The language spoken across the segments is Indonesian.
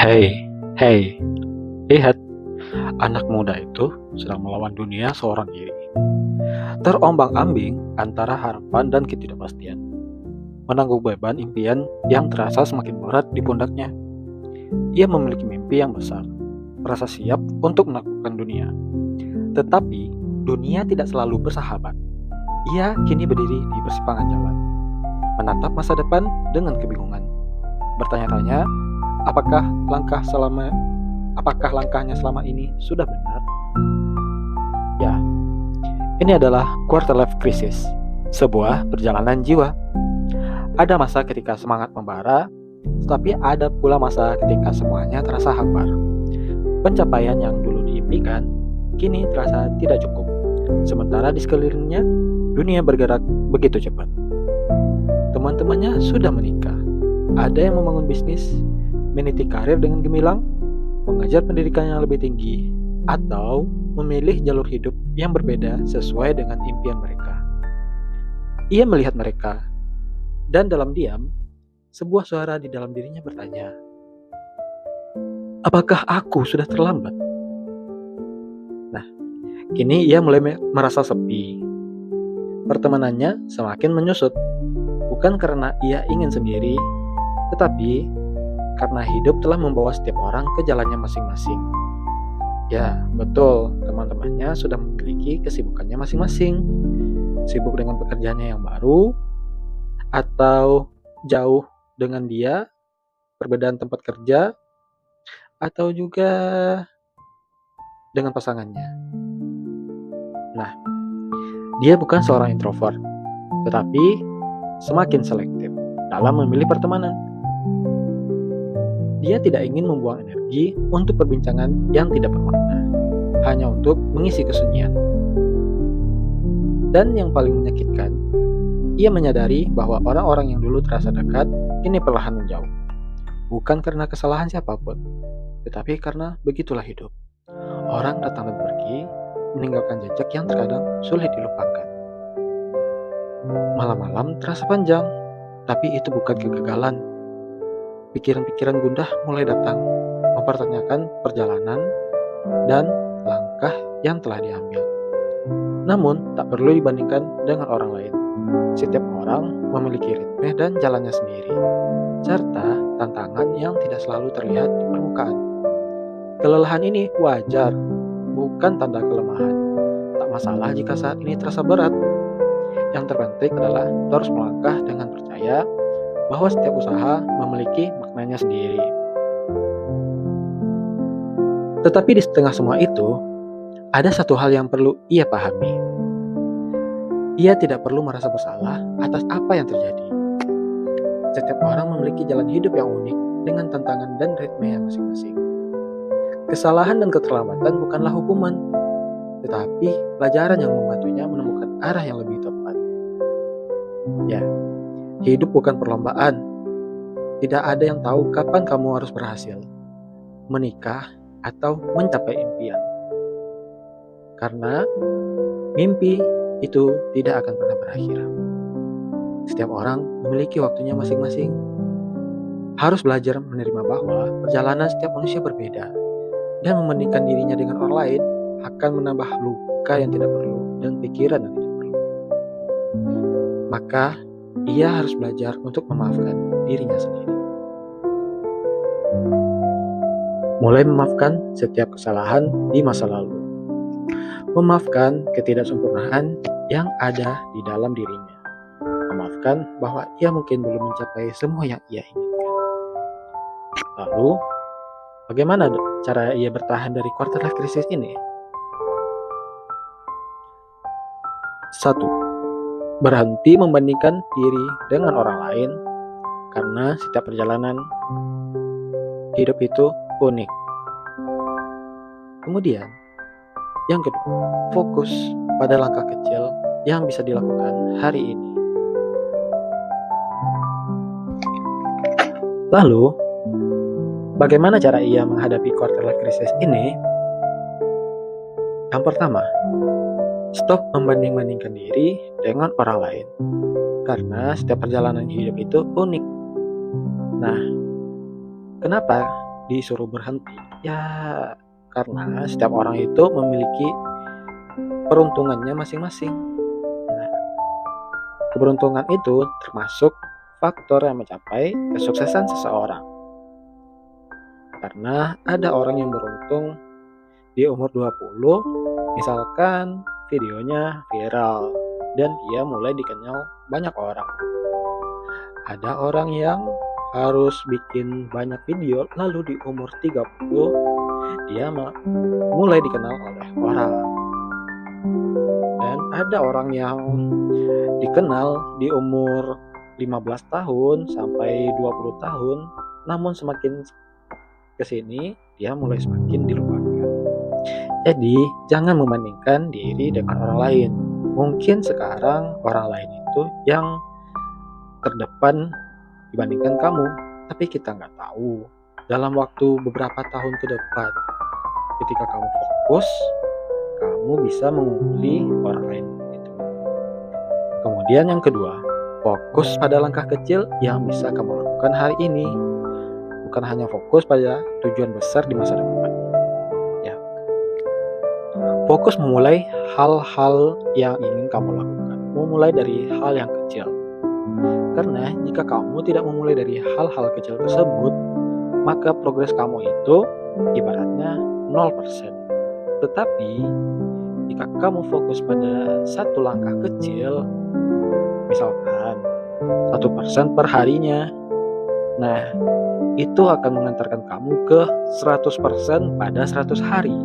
Hei, hei, lihat, anak muda itu sedang melawan dunia seorang diri. Terombang-ambing antara harapan dan ketidakpastian. Menanggung beban impian yang terasa semakin berat di pundaknya. Ia memiliki mimpi yang besar, merasa siap untuk menaklukkan dunia. Tetapi, dunia tidak selalu bersahabat. Ia kini berdiri di persimpangan jalan, menatap masa depan dengan kebingungan. Bertanya-tanya, apakah langkahnya selama ini sudah benar? Ya, ini adalah quarter life crisis, sebuah perjalanan jiwa. Ada masa ketika semangat membara, tetapi ada pula masa ketika semuanya terasa hambar. Pencapaian yang dulu diimpikan, kini terasa tidak cukup. Sementara di sekelilingnya, dunia bergerak begitu cepat. Teman-temannya sudah menikah, ada yang membangun bisnis, meniti karir dengan gemilang, mengejar pendidikan yang lebih tinggi, atau memilih jalur hidup yang berbeda sesuai dengan impian mereka. Ia melihat mereka, dan dalam diam, sebuah suara di dalam dirinya bertanya, apakah aku sudah terlambat? Nah, kini ia mulai merasa sepi. Pertemanannya semakin menyusut, bukan karena ia ingin sendiri, tetapi karena hidup telah membawa setiap orang ke jalannya masing-masing. Ya, betul, teman-temannya sudah memiliki kesibukannya masing-masing. Sibuk dengan pekerjaannya yang baru, atau jauh dengan dia, perbedaan tempat kerja, atau juga dengan pasangannya. Nah, dia bukan seorang introvert, tetapi semakin selektif dalam memilih pertemanan. Dia tidak ingin membuang energi untuk perbincangan yang tidak bermakna, hanya untuk mengisi kesunyian. Dan yang paling menyakitkan, ia menyadari bahwa orang-orang yang dulu terasa dekat, kini perlahan menjauh. Bukan karena kesalahan siapapun, tetapi karena begitulah hidup. Orang datang dan pergi, meninggalkan jejak yang terkadang sulit dilupakan. Malam-malam terasa panjang, tapi itu bukan kegagalan. Pikiran-pikiran gundah mulai datang, mempertanyakan perjalanan dan langkah yang telah diambil. Namun, tak perlu dibandingkan dengan orang lain. Setiap orang memiliki ritme dan jalannya sendiri, serta tantangan yang tidak selalu terlihat di permukaan. Kelelahan ini wajar, bukan tanda kelemahan. Tak masalah jika saat ini terasa berat. Yang terpenting adalah terus melangkah dengan percaya bahwa setiap usaha memiliki maknanya sendiri. Tetapi di setengah semua itu, ada satu hal yang perlu ia pahami. Ia tidak perlu merasa bersalah atas apa yang terjadi. Setiap orang memiliki jalan hidup yang unik dengan tantangan dan ritme yang masing-masing. Kesalahan dan keterlambatan bukanlah hukuman, tetapi pelajaran yang membantunya menemukan arah yang lebih tepat. Ya, hidup bukan perlombaan. Tidak ada yang tahu kapan kamu harus berhasil, menikah, atau mencapai impian. Karena mimpi itu tidak akan pernah berakhir. Setiap orang memiliki waktunya masing-masing. Harus belajar menerima bahwa perjalanan setiap manusia berbeda, dan membandingkan dirinya dengan orang lain akan menambah luka yang tidak perlu dan pikiran yang tidak perlu. Maka ia harus belajar untuk memaafkan dirinya sendiri. Mulai memaafkan setiap kesalahan di masa lalu. Memaafkan ketidaksempurnaan yang ada di dalam dirinya. Memaafkan bahwa ia mungkin belum mencapai semua yang ia inginkan. Lalu, bagaimana cara ia bertahan dari quarter life crisis ini? 1. Berhenti membandingkan diri dengan orang lain, karena setiap perjalanan hidup itu unik. Kemudian, yang kedua, fokus pada langkah kecil yang bisa dilakukan hari ini. Lalu, bagaimana cara ia menghadapi quarter life crisis ini? Yang pertama, stop membanding-bandingkan diri dengan orang lain, karena setiap perjalanan hidup itu unik. Nah, kenapa disuruh berhenti? Ya, karena setiap orang itu memiliki peruntungannya masing-masing. Nah, keberuntungan itu termasuk faktor yang mencapai kesuksesan seseorang. Karena ada orang yang beruntung di umur 20, misalkan videonya viral dan dia mulai dikenal banyak orang. Ada orang yang harus bikin banyak video lalu di umur 30 dia mulai dikenal oleh orang. Dan ada orang yang dikenal di umur 15 tahun sampai 20 tahun, namun semakin kesini dia mulai semakin dilupakan. Jadi jangan membandingkan diri dengan orang lain. Mungkin sekarang orang lain itu yang terdepan dibandingkan kamu, tapi kita nggak tahu dalam waktu beberapa tahun ke depan ketika kamu fokus, kamu bisa mengungguli orang lain itu. Kemudian yang kedua, fokus pada langkah kecil yang bisa kamu lakukan hari ini, bukan hanya fokus pada tujuan besar di masa depan. Ya, fokus memulai hal-hal yang ingin kamu lakukan, memulai dari hal yang kecil. Karena jika kamu tidak memulai dari hal-hal kecil tersebut, maka progres kamu itu ibaratnya 0%. Tetapi jika kamu fokus pada satu langkah kecil, misalkan 1% per harinya, nah itu akan mengantarkan kamu ke 100% pada 100 hari.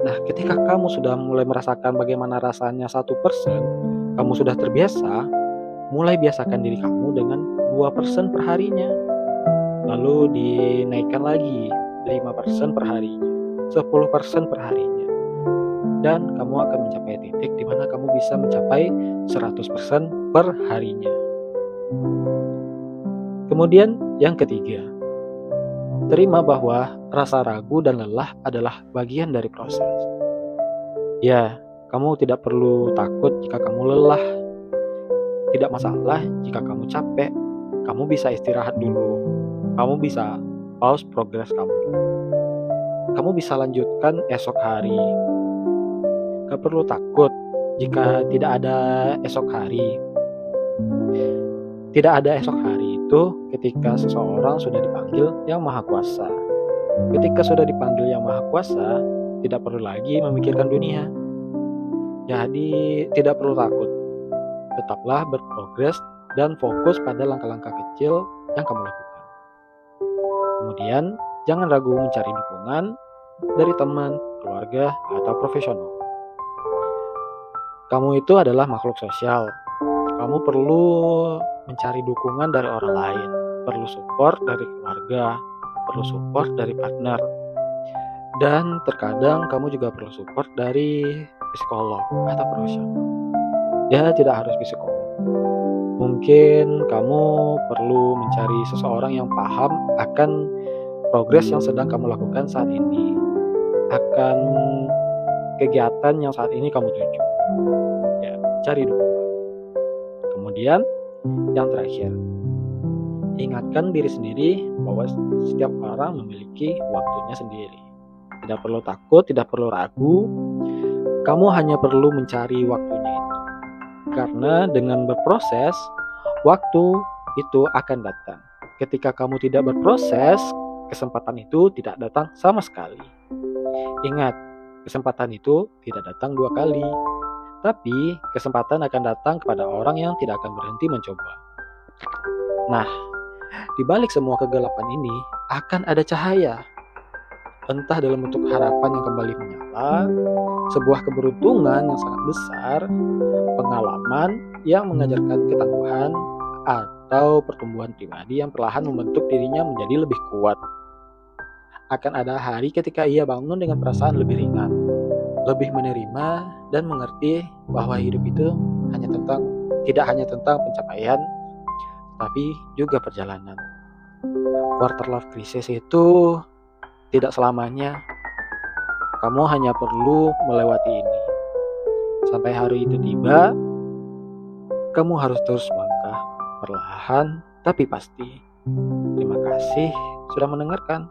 Nah, ketika kamu sudah mulai merasakan bagaimana rasanya 1%, kamu sudah terbiasa, mulai biasakan diri kamu dengan 2% per harinya. Lalu dinaikkan lagi 5% per harinya, 10% per harinya. Dan kamu akan mencapai titik di mana kamu bisa mencapai 100% per harinya. Kemudian yang ketiga, terima bahwa rasa ragu dan lelah adalah bagian dari proses. Ya, kamu tidak perlu takut jika kamu lelah. Tidak masalah jika kamu capek. Kamu bisa istirahat dulu. Kamu bisa pause progres kamu dulu. Kamu bisa lanjutkan esok hari. Gak perlu takut jika tidak ada esok hari. Tidak ada esok hari itu ketika seseorang sudah dipanggil Yang Maha Kuasa. Ketika sudah dipanggil Yang Maha Kuasa, tidak perlu lagi memikirkan dunia. Jadi tidak perlu takut. Tetaplah berprogres dan fokus pada langkah-langkah kecil yang kamu lakukan. Kemudian, jangan ragu mencari dukungan dari teman, keluarga, atau profesional. Kamu itu adalah makhluk sosial. Kamu perlu mencari dukungan dari orang lain, perlu support dari keluarga, perlu support dari partner, dan terkadang kamu juga perlu support dari psikolog atau profesional. Ya, tidak harus psikolog. Mungkin kamu perlu mencari seseorang yang paham akan progres yang sedang kamu lakukan saat ini, akan kegiatan yang saat ini kamu tuju. Ya, cari dukungan. Kemudian, yang terakhir, ingatkan diri sendiri bahwa setiap orang memiliki waktunya sendiri. Tidak perlu takut, tidak perlu ragu. Kamu hanya perlu mencari waktunya itu. Karena dengan berproses, waktu itu akan datang. Ketika kamu tidak berproses, kesempatan itu tidak datang sama sekali. Ingat, kesempatan itu tidak datang 2 kali. Tapi kesempatan akan datang kepada orang yang tidak akan berhenti mencoba. Nah, di balik semua kegelapan ini akan ada cahaya. Entah dalam bentuk harapan yang kembali menyala, sebuah keberuntungan yang sangat besar, pengalaman yang mengajarkan ketangguhan, atau pertumbuhan pribadi yang perlahan membentuk dirinya menjadi lebih kuat. Akan ada hari ketika ia bangun dengan perasaan lebih ringan, lebih menerima dan mengerti bahwa hidup itu tidak hanya tentang pencapaian, tapi juga perjalanan. Quarter life crisis itu tidak selamanya. Kamu hanya perlu melewati ini. Sampai hari itu tiba, kamu harus terus melangkah perlahan tapi pasti. Terima kasih sudah mendengarkan.